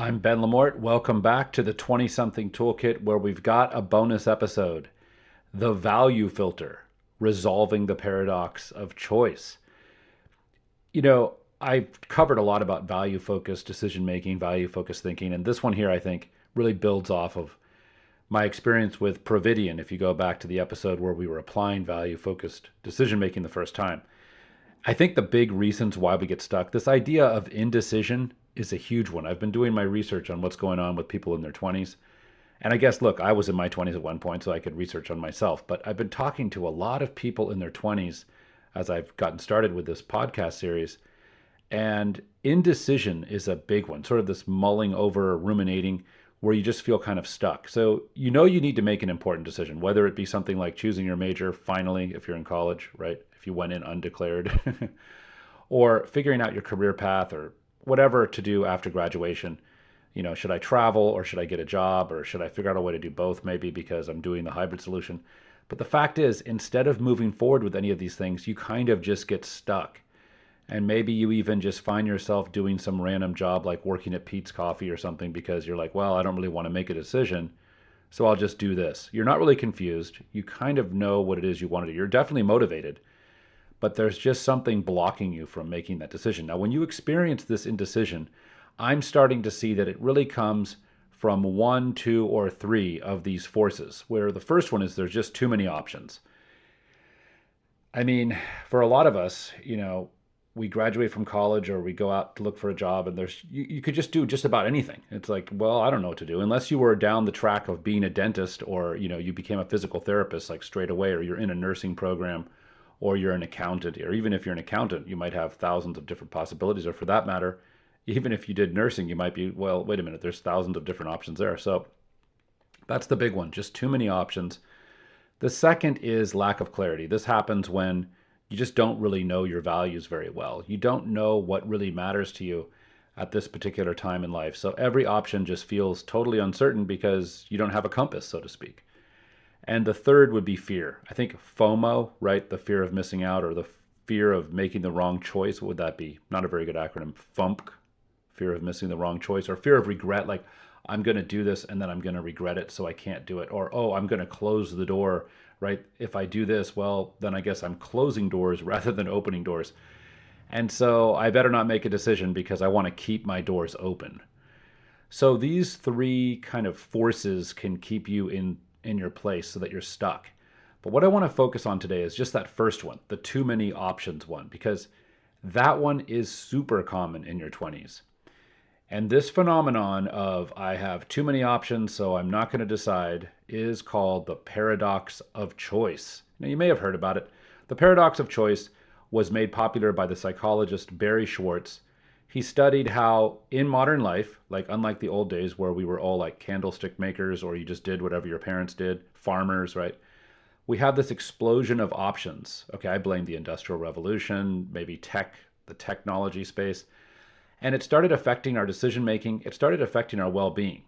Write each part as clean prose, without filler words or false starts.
I'm Ben Lamort. Welcome back to the 20 something toolkit where we've got a bonus episode, the value filter, resolving the paradox of choice. I've covered a lot about value focused decision making, value focused thinking, and this one here I think really builds off of my experience with Providian. If you go back to the episode where we were applying value focused decision making the first time, I think the big reasons why we get stuck, this idea of indecision is a huge one. I've been doing my research on what's going on with people in their 20s. And I guess, look, I was in my 20s at one point, so I could research on myself. But I've been talking to a lot of people in their 20s as I've gotten started with this podcast series. And indecision is a big one, sort of this mulling over, ruminating, where you just feel kind of stuck. So you need to make an important decision, whether it be something like choosing your major finally, if you're in college, right? If you went in undeclared, or figuring out your career path or whatever to do after graduation. Should I travel or should I get a job or should I figure out a way to do both maybe because I'm doing the hybrid solution? But the fact is, instead of moving forward with any of these things, you kind of just get stuck. And maybe you even just find yourself doing some random job like working at Pete's Coffee or something because you're like, well, I don't really want to make a decision. So I'll just do this. You're not really confused. You kind of know what it is you want to do. You're definitely motivated, but there's just something blocking you from making that decision. Now, when you experience this indecision, I'm starting to see that it really comes from one, two, or three of these forces, where the first one is there's just too many options. I mean, for a lot of us, we graduate from college or we go out to look for a job and you could just do just about anything. It's like, well, I don't know what to do unless you were down the track of being a dentist or, you became a physical therapist like straight away, or you're in a nursing program, or you're an accountant, or even if you're an accountant, you might have thousands of different possibilities, or for that matter, even if you did nursing, you might be, well, wait a minute, there's thousands of different options there. So that's the big one, just too many options. The second is lack of clarity. This happens when you just don't really know your values very well. You don't know what really matters to you at this particular time in life. So every option just feels totally uncertain because you don't have a compass, so to speak. And the third would be fear. I think FOMO, right? The fear of missing out or the fear of making the wrong choice. What would that be? Not a very good acronym. FUMP, fear of missing the wrong choice, or fear of regret. Like, I'm going to do this and then I'm going to regret it, so I can't do it. Or, oh, I'm going to close the door, right? If I do this, well, then I guess I'm closing doors rather than opening doors. And so I better not make a decision because I want to keep my doors open. So these three kind of forces can keep you in your place so that you're stuck. But what I want to focus on today is just that first one, the too many options one, because that one is super common in your 20s. And this phenomenon of I have too many options, so I'm not going to decide, is called the paradox of choice. Now, you may have heard about it. The paradox of choice was made popular by the psychologist Barry Schwartz. He studied how in modern life, like unlike the old days where we were all like candlestick makers or you just did whatever your parents did, farmers, right? We have this explosion of options. Okay, I blame the Industrial Revolution, maybe tech, the technology space. And it started affecting our decision making. It started affecting our well being,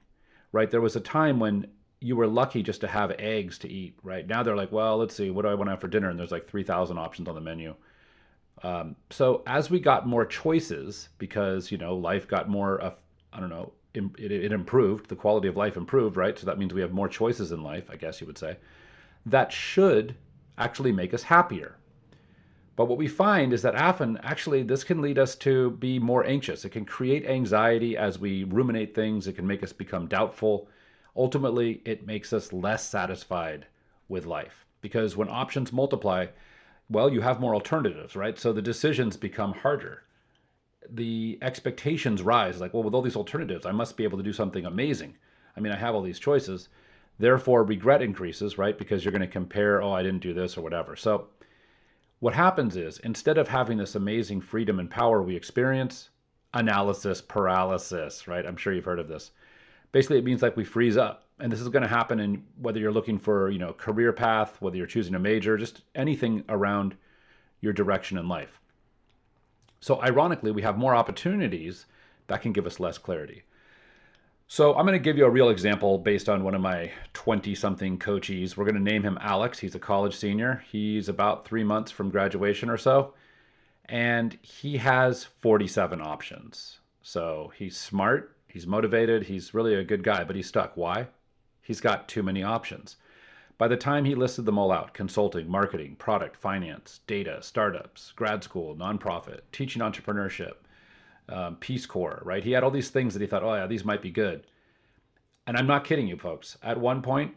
right? There was a time when you were lucky just to have eggs to eat, right? Now they're like, well, let's see, what do I want to have for dinner? And there's like 3,000 options on the menu. So as we got more choices, because life got more, I don't know, it improved, the quality of life improved, right? So that means we have more choices in life, I guess you would say. That should actually make us happier. But what we find is that often, actually, this can lead us to be more anxious. It can create anxiety as we ruminate things. It can make us become doubtful. Ultimately, it makes us less satisfied with life because when options multiply, well, you have more alternatives, right? So the decisions become harder. The expectations rise like, well, with all these alternatives, I must be able to do something amazing. I mean, I have all these choices. Therefore, regret increases, right? Because you're going to compare, oh, I didn't do this or whatever. So what happens is instead of having this amazing freedom and power we experience, analysis paralysis, right? I'm sure you've heard of this. Basically, it means like we freeze up. And this is going to happen in whether you're looking for, career path, whether you're choosing a major, just anything around your direction in life. So ironically, we have more opportunities that can give us less clarity. So I'm going to give you a real example based on one of my 20-something coachees. We're going to name him Alex. He's a college senior. He's about 3 months from graduation or so. And he has 47 options. So he's smart. He's motivated. He's really a good guy, but he's stuck. Why? He's got too many options. By the time he listed them all out, consulting, marketing, product, finance, data, startups, grad school, nonprofit, teaching entrepreneurship, Peace Corps, right? He had all these things that he thought, oh yeah, these might be good. And I'm not kidding you, folks. At one point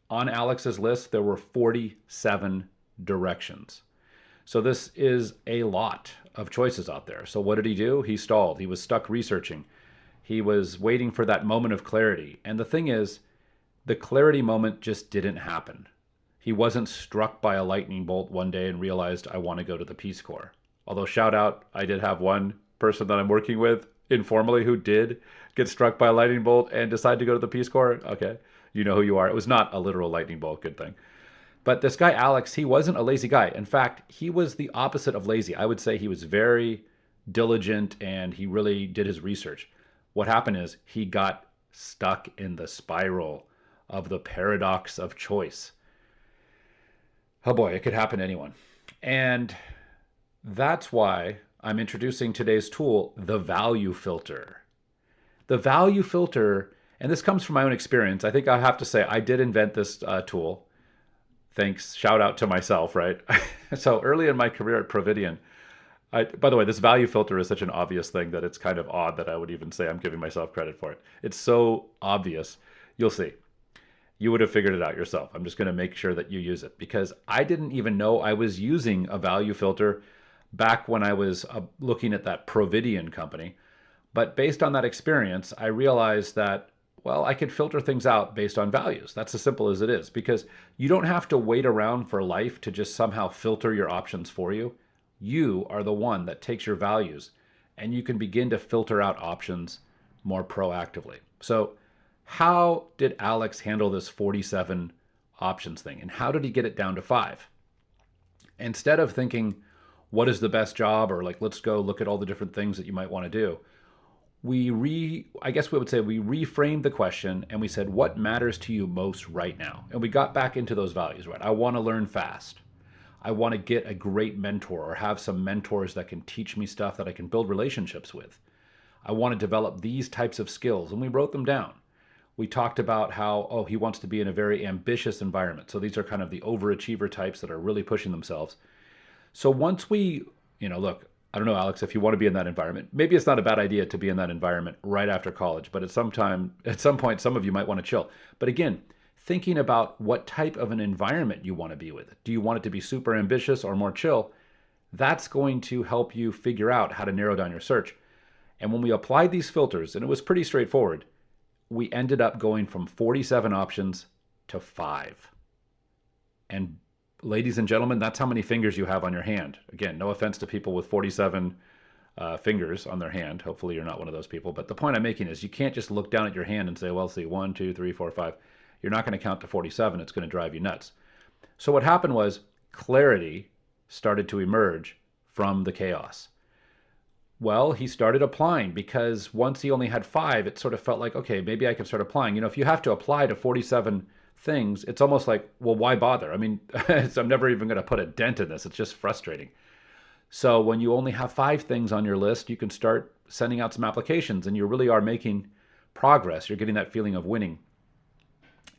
on Alex's list, there were 47 directions. So this is a lot of choices out there. So what did he do? He stalled. He was stuck researching. He was waiting for that moment of clarity. And the thing is, the clarity moment just didn't happen. He wasn't struck by a lightning bolt one day and realized, I want to go to the Peace Corps. Although, shout out, I did have one person that I'm working with informally who did get struck by a lightning bolt and decide to go to the Peace Corps. Okay, you know who you are. It was not a literal lightning bolt, good thing. But this guy, Alex, he wasn't a lazy guy. In fact, he was the opposite of lazy. I would say he was very diligent and he really did his research. What happened is he got stuck in the spiral of the paradox of choice. Oh boy, it could happen to anyone. And that's why I'm introducing today's tool, the value filter. The value filter, and this comes from my own experience. I think I have to say I did invent this tool. Thanks, shout out to myself, right? So early in my career at Providian, by the way, this value filter is such an obvious thing that it's kind of odd that I would even say I'm giving myself credit for it. It's so obvious. You'll see. You would have figured it out yourself. I'm just going to make sure that you use it because I didn't even know I was using a value filter back when I was looking at that Providian company. But based on that experience, I realized that, well, I could filter things out based on values. That's as simple as it is because you don't have to wait around for life to just somehow filter your options for you. You are the one that takes your values and you can begin to filter out options more proactively. So how did Alex handle this 47 options thing? And how did he get it down to 5? Instead of thinking, what is the best job? Or like, let's go look at all the different things that you might want to do. I guess we would say we reframed the question and we said, what matters to you most right now? And we got back into those values, right? I want to learn fast. I want to get a great mentor or have some mentors that can teach me stuff that I can build relationships with. I want to develop these types of skills. And we wrote them down. We talked about how, he wants to be in a very ambitious environment. So these are kind of the overachiever types that are really pushing themselves. So once we, look, I don't know, Alex, if you want to be in that environment, maybe it's not a bad idea to be in that environment right after college, but at some point, some of you might want to chill. But again, thinking about what type of an environment you want to be with. Do you want it to be super ambitious or more chill? That's going to help you figure out how to narrow down your search. And when we applied these filters, and it was pretty straightforward, we ended up going from 47 options to 5. And ladies and gentlemen, that's how many fingers you have on your hand. Again, no offense to people with 47 fingers on their hand. Hopefully you're not one of those people. But the point I'm making is you can't just look down at your hand and say, well, see, 1, 2, 3, 4, 5. You're not going to count to 47. It's going to drive you nuts. So what happened was clarity started to emerge from the chaos. Well, he started applying because once he only had 5, it sort of felt like, okay, maybe I can start applying. If you have to apply to 47 things, it's almost like, well, why bother? I mean, I'm never even going to put a dent in this. It's just frustrating. So when you only have 5 things on your list, you can start sending out some applications and you really are making progress. You're getting that feeling of winning.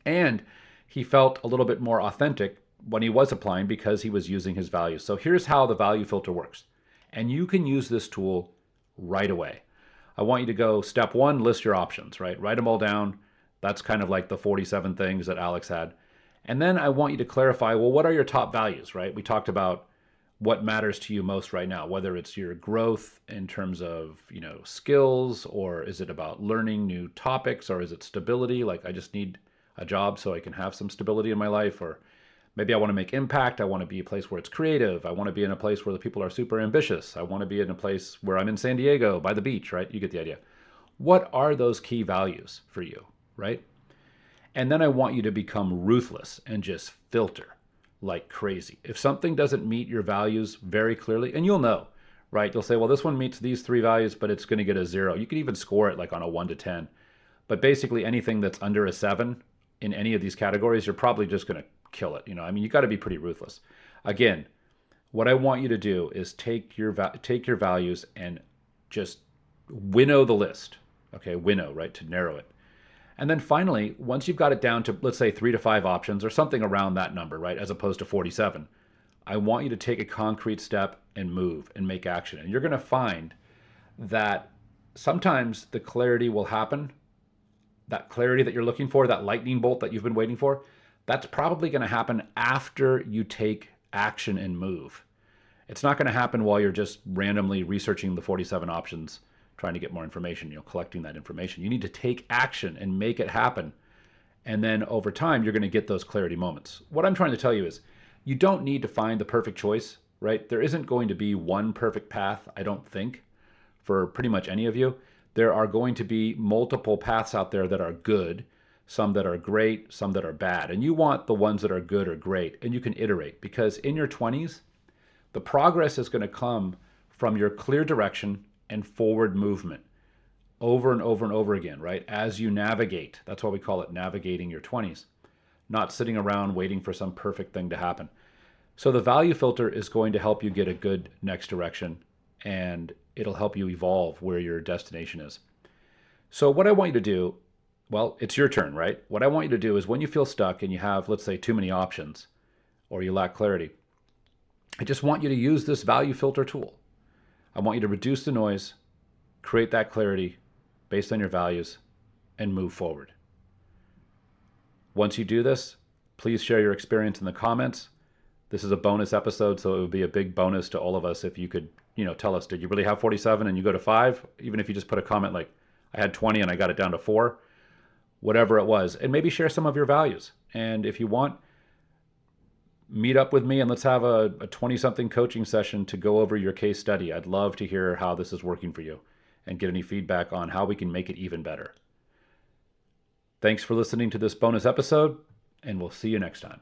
And he felt a little bit more authentic when he was applying because he was using his values. So here's how the value filter works. And you can use this tool right away. I want you to go step 1, list your options, right? Write them all down. That's kind of like the 47 things that Alex had. And then I want you to clarify, well, what are your top values, right? We talked about what matters to you most right now, whether it's your growth in terms of, skills, or is it about learning new topics, or is it stability? Like I just need a job so I can have some stability in my life, or maybe I want to make impact. I want to be a place where it's creative. I want to be in a place where the people are super ambitious. I want to be in a place where I'm in San Diego by the beach, right? You get the idea. What are those key values for you, right? And then I want you to become ruthless and just filter like crazy. If something doesn't meet your values very clearly, and you'll know, right? You'll say, well, this one meets these 3 values, but it's going to get a 0. You can even score it like on a 1 to 10. But basically anything that's under a 7 in any of these categories, you're probably just going to kill it. You got to be pretty ruthless. Again, what I want you to do is take your values and just winnow the list. Okay, winnow, right, to narrow it. And then finally, once you've got it down to, let's say, 3 to 5 options or something around that number, right, as opposed to 47, I want you to take a concrete step and move and make action. And you're going to find that sometimes the clarity will happen, that clarity that you're looking for, that lightning bolt that you've been waiting for, that's probably going to happen after you take action and move. It's not going to happen while you're just randomly researching the 47 options, trying to get more information, collecting that information. You need to take action and make it happen. And then over time, you're going to get those clarity moments. What I'm trying to tell you is you don't need to find the perfect choice, right? There isn't going to be one perfect path, I don't think, for pretty much any of you. There are going to be multiple paths out there that are good, some that are great, some that are bad. And you want the ones that are good or great, and you can iterate, because in your 20s, the progress is going to come from your clear direction and forward movement over and over and over again, right? As you navigate. That's why we call it navigating your 20s, not sitting around waiting for some perfect thing to happen. So the value filter is going to help you get a good next direction, and it'll help you evolve where your destination is. So what I want you to do, well, it's your turn, right? What I want you to do is when you feel stuck and you have, let's say, too many options or you lack clarity, I just want you to use this value filter tool. I want you to reduce the noise, create that clarity based on your values, and move forward. Once you do this, please share your experience in the comments. This is a bonus episode, so it would be a big bonus to all of us if you could, tell us, did you really have 47 and you go to 5? Even if you just put a comment like, I had 20 and I got it down to 4, whatever it was. And maybe share some of your values. And if you want, meet up with me and let's have a 20-something coaching session to go over your case study. I'd love to hear how this is working for you and get any feedback on how we can make it even better. Thanks for listening to this bonus episode, and we'll see you next time.